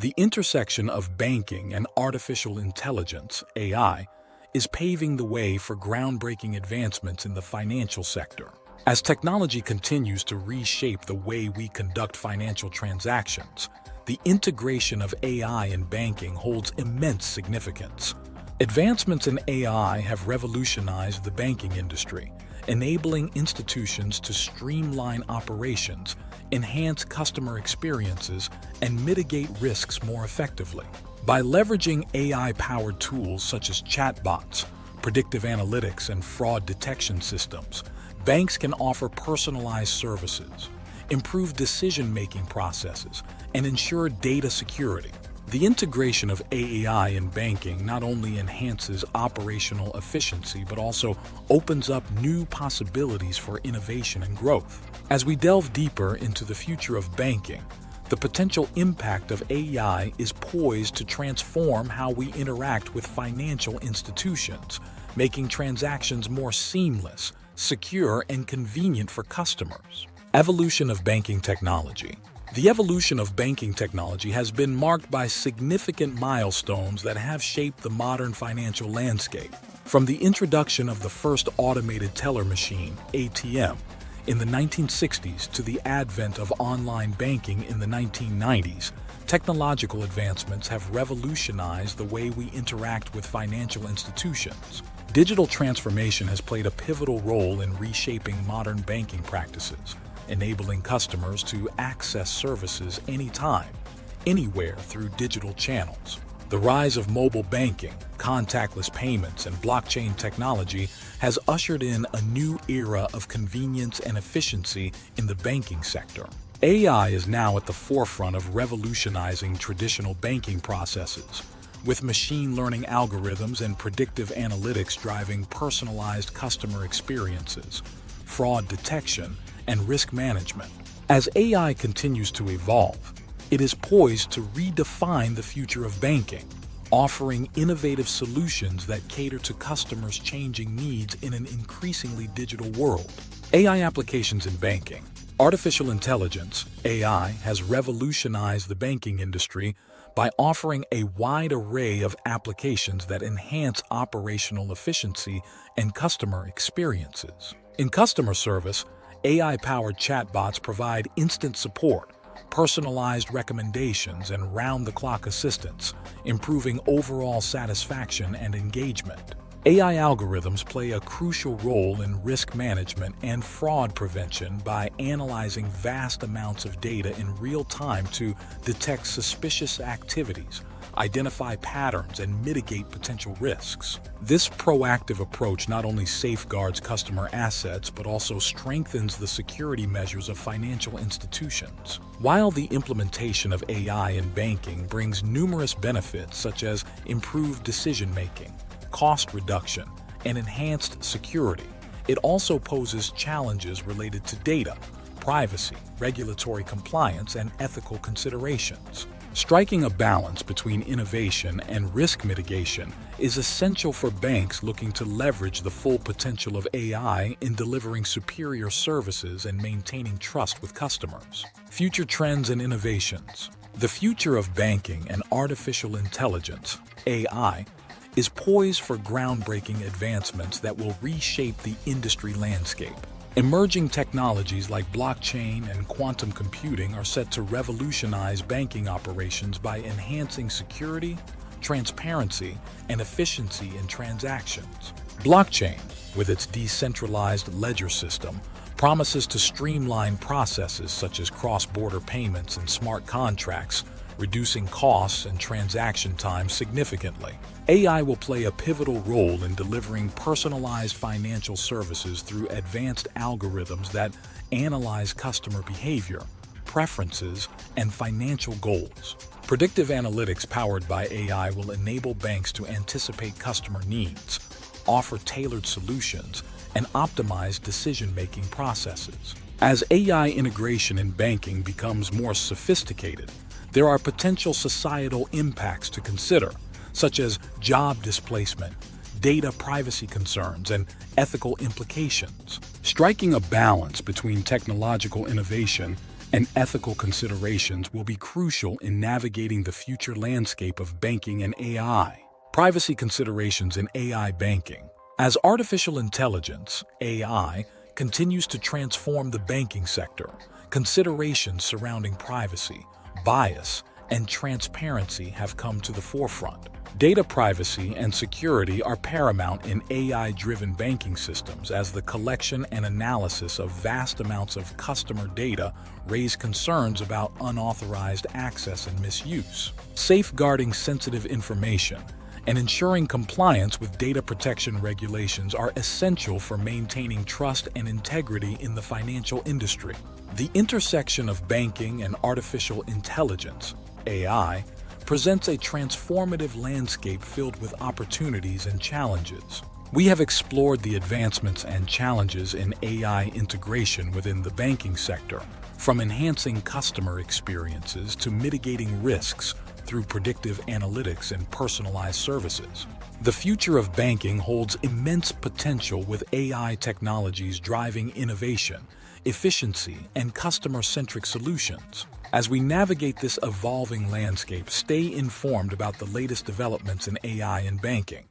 The intersection of banking and artificial intelligence, AI, is paving the way for groundbreaking advancements in the financial sector. As technology continues to reshape the way we conduct financial transactions, the integration of AI in banking holds immense significance. Advancements in AI have revolutionized the banking industry, enabling institutions to streamline operations, enhance customer experiences, and mitigate risks more effectively. By leveraging AI-powered tools such as chatbots, predictive analytics, and fraud detection systems, banks can offer personalized services, improve decision-making processes, and ensure data security. The integration of AI in banking not only enhances operational efficiency but also opens up new possibilities for innovation and growth. As we delve deeper into the future of banking, the potential impact of AI is poised to transform how we interact with financial institutions, making transactions more seamless, secure, and convenient for customers. Evolution of banking technology. The evolution of banking technology has been marked by significant milestones that have shaped the modern financial landscape. From the introduction of the first automated teller machine, ATM, in the 1960s to the advent of online banking in the 1990s, technological advancements have revolutionized the way we interact with financial institutions. Digital transformation has played a pivotal role in reshaping modern banking practices, enabling customers to access services anytime, anywhere through digital channels. The rise of mobile banking, contactless payments, and blockchain technology has ushered in a new era of convenience and efficiency in the banking sector. AI is now at the forefront of revolutionizing traditional banking processes, with machine learning algorithms and predictive analytics driving personalized customer experiences, fraud detection, and risk management. As AI continues to evolve, it is poised to redefine the future of banking, offering innovative solutions that cater to customers' changing needs in an increasingly digital world. AI applications in banking. Artificial intelligence, AI, has revolutionized the banking industry by offering a wide array of applications that enhance operational efficiency and customer experiences. In customer service, AI-powered chatbots provide instant support, personalized recommendations, and round-the-clock assistance, improving overall satisfaction and engagement. AI algorithms play a crucial role in risk management and fraud prevention by analyzing vast amounts of data in real time to detect suspicious activities, identify patterns, and mitigate potential risks. This proactive approach not only safeguards customer assets but also strengthens the security measures of financial institutions. While the implementation of AI in banking brings numerous benefits such as improved decision-making, cost reduction, and enhanced security, it also poses challenges related to data, privacy, regulatory compliance, and ethical considerations. Striking a balance between innovation and risk mitigation is essential for banks looking to leverage the full potential of AI in delivering superior services and maintaining trust with customers. Future trends and innovations. The future of banking and artificial intelligence, AI, is poised for groundbreaking advancements that will reshape the industry landscape. Emerging technologies like blockchain and quantum computing are set to revolutionize banking operations by enhancing security, transparency, and efficiency in transactions. Blockchain, with its decentralized ledger system, promises to streamline processes such as cross-border payments and smart contracts, reducing costs and transaction time significantly. AI will play a pivotal role in delivering personalized financial services through advanced algorithms that analyze customer behavior, preferences, and financial goals. Predictive analytics powered by AI will enable banks to anticipate customer needs, offer tailored solutions, and optimize decision-making processes. As AI integration in banking becomes more sophisticated, there are potential societal impacts to consider, such as job displacement, data privacy concerns, and ethical implications. Striking a balance between technological innovation and ethical considerations will be crucial in navigating the future landscape of banking and AI. Privacy considerations in AI banking. As artificial intelligence, AI, continues to transform the banking sector, considerations surrounding privacy, bias, and transparency have come to the forefront. Data privacy and security are paramount in AI-driven banking systems as the collection and analysis of vast amounts of customer data raise concerns about unauthorized access and misuse. Safeguarding sensitive information and ensuring compliance with data protection regulations are essential for maintaining trust and integrity in the financial industry. The intersection of banking and artificial intelligence, AI, presents a transformative landscape filled with opportunities and challenges. We have explored the advancements and challenges in AI integration within the banking sector, from enhancing customer experiences to mitigating risks through predictive analytics and personalized services. The future of banking holds immense potential with AI technologies driving innovation, efficiency, and customer-centric solutions. As we navigate this evolving landscape, stay informed about the latest developments in AI and banking.